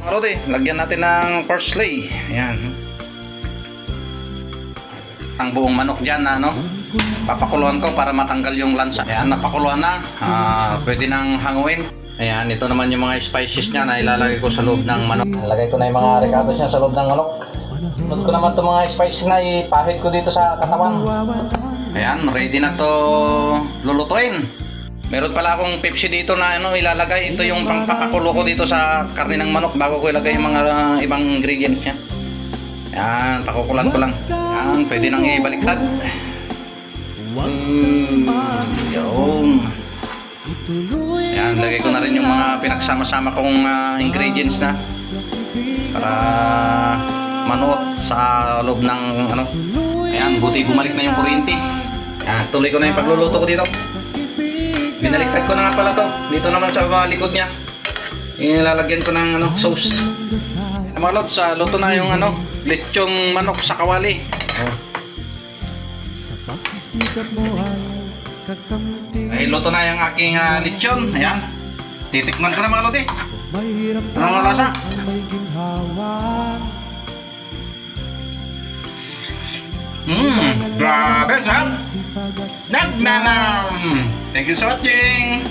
Mga lodi, lagyan natin ng parsley. Ayan. Ang buong manok dyan na papakuluan ko para matanggal yung lansa. Ayan, napakuluan na. Pwede nang hanguin. Ayan, ito naman yung mga spices niya na ilalagay ko sa loob ng manok. Ilalagay ko na yung mga ricados niya sa loob ng manok. Sunod ko naman itong mga spices na ipahid ko dito sa katawan. Ayan, ready na to lulutuin. Meron pala akong Pepsi dito na ilalagay. Ito yung pangpapakulo ko dito sa karne ng manok bago ko ilagay yung mga ibang ingredients niya. Ayan, pakukulan ko lang. Ayan, pwede nang ibaliktad. Yun. Ayan, lagay ko na rin yung mga pinagsama-sama kong ingredients na para manuot sa loob ng Ayan, buti bumalik na yung kuryente. Ayan, tuloy ko na yung pagluluto ko dito. Binaliktad ko na nga pala to. Dito naman sa likod niya. Ilalagyan ko ng sauce. Mga lods, luto na yung lechong manok sa kawali. Ay, luto na yung aking lechon. Ayan. Titikman ko na mga lodi. Anong lasa? Grabe, sarap! Nagnanam! Thank you for watching!